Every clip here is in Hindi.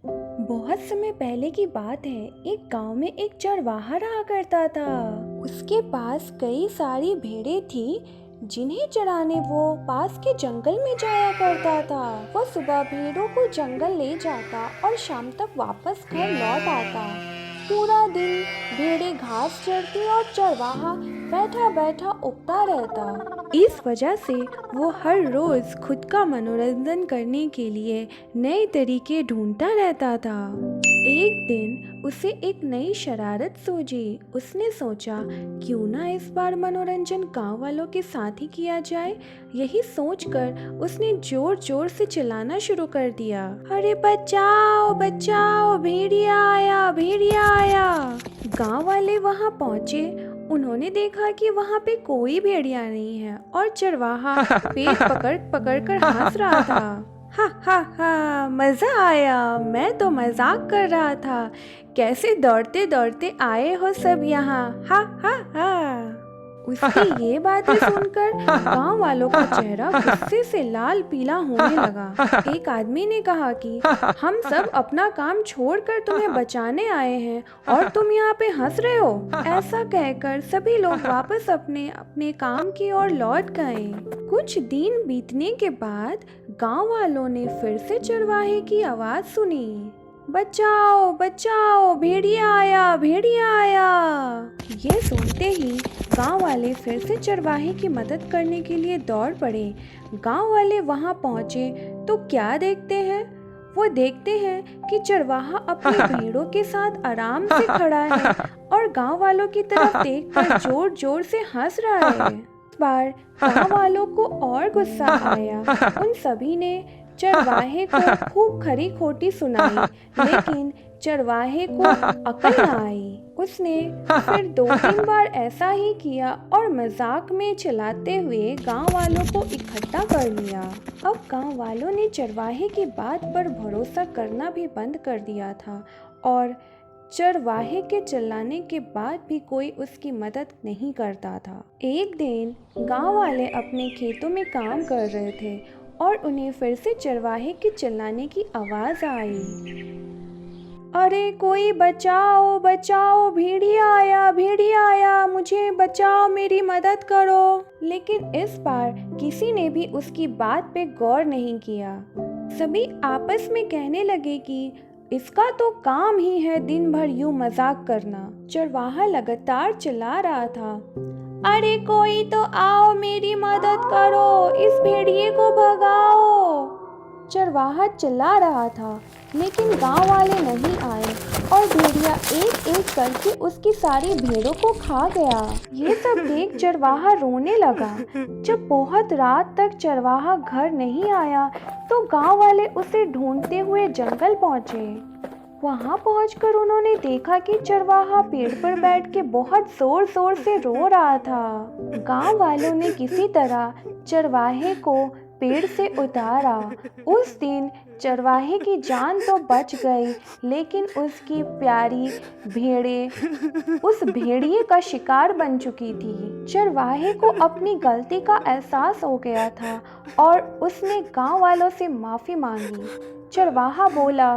बहुत समय पहले की बात है। एक गांव में एक चरवाहा रहा करता था। उसके पास कई सारी भेड़ें थी जिन्हें चराने वो पास के जंगल में जाया करता था। वो सुबह भेड़ों को जंगल ले जाता और शाम तक वापस घर लौट आता। पूरा दिन भेड़ें घास चरती और चरवाहा बैठा बैठा उगता रहता। इस वजह से वो हर रोज खुद का मनोरंजन करने के लिए नए तरीके ढूंढता रहता था। एक दिन उसे एक नई शरारत सूझी। उसने सोचा, क्यों ना इस बार मनोरंजन गांव वालों के साथ ही किया जाए। यही सोचकर उसने जोर जोर से चिल्लाना शुरू कर दिया, अरे बचाओ बचाओ, भेड़िया आया, भेड़िया आया। गांव वाले वहां पहुंचे। उन्होंने देखा कि वहां पे कोई भेड़िया नहीं है और चरवाहा पेट पकड़ पकड़ कर हंस रहा था। हा हा हा, मजा आया, मैं तो मजाक कर रहा था। कैसे दौड़ते दौड़ते आए हो सब यहाँ, हा हा हा। उसकी ये बातें सुनकर गांव वालों का चेहरा गुस्से से लाल पीला होने लगा। एक आदमी ने कहा कि हम सब अपना काम छोड़कर तुम्हें बचाने आए हैं और तुम यहाँ पे हंस रहे हो। ऐसा कहकर सभी लोग वापस अपने अपने काम की ओर लौट गए। कुछ दिन बीतने के बाद गांव वालों ने फिर से चरवाहे की आवाज सुनी, बचाओ बचाओ, भेड़िया आया, भेड़िया आया। ये सुनते ही गांव वाले फिर से चरवाहे की मदद करने के लिए दौड़ पड़े। गांव वाले वहां पहुंचे तो क्या देखते हैं? वो देखते हैं कि चरवाहा अपनी भेड़ों के साथ आराम से खड़ा है और गांव वालों की तरफ देखकर जोर जोर से हंस रहा है। इस बार गांव वालों को और गुस्सा आया। उन सभी ने चरवाहे को खूब खरी खोटी सुनाई, लेकिन चरवाहे को अकल न आई। उसने फिर 2-3 बार ऐसा ही किया और मजाक में चिल्लाते हुए गांव वालों को इकट्ठा कर लिया। अब गांव वालों ने चरवाहे की बात पर भरोसा करना भी बंद कर दिया था और चरवाहे के चिल्लाने के बाद भी कोई उसकी मदद नहीं करता था। एक दिन गांव वाले अपने खेतों में काम कर रहे थे और उन्हें फिर से चरवाहे के चिल्लाने की आवाज आई, अरे कोई बचाओ बचाओ, भेड़िया आया, भेड़िया आया, मुझे बचाओ, मेरी मदद करो। लेकिन इस बार किसी ने भी उसकी बात पे गौर नहीं किया। सभी आपस में कहने लगे कि इसका तो काम ही है दिन भर यूं मजाक करना। चरवाहा लगातार चिल्ला रहा था, अरे कोई तो आओ, मेरी मदद करो, इस भेड़िए को भगाओ। चरवाहा चिल्ला रहा था लेकिन गांव वाले नहीं आए और भेड़िया एक एक करके उसकी सारी भेड़ों को खा गया। ये सब देख चरवाहा रोने लगा। जब बहुत रात तक चरवाहा घर नहीं आया तो गांव वाले उसे ढूंढते हुए जंगल पहुंचे। वहां पहुंचकर उन्होंने देखा कि चरवाहा पेड़ पर बैठ के बहुत जोर जोर से रो रहा था। गांव वालों ने किसी तरह चरवाहे को पेड़ से उतारा। उस दिन चरवाहे की जान तो बच गई, लेकिन उसकी प्यारी भेड़ें उस भेड़िए का शिकार बन चुकी थी। चरवाहे को अपनी गलती का एहसास हो गया था और उसने गांव वालों से माफ़ी मांगी। चरवाहा बोला,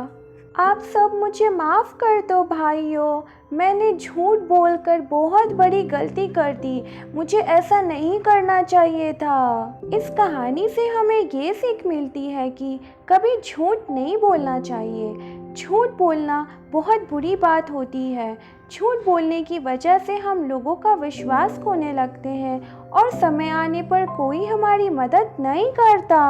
आप सब मुझे माफ़ कर दो भाइयों, मैंने झूठ बोलकर बहुत बड़ी गलती कर दी, मुझे ऐसा नहीं करना चाहिए था। इस कहानी से हमें ये सीख मिलती है कि कभी झूठ नहीं बोलना चाहिए। झूठ बोलना बहुत बुरी बात होती है। झूठ बोलने की वजह से हम लोगों का विश्वास खोने लगते हैं और समय आने पर कोई हमारी मदद नहीं करता।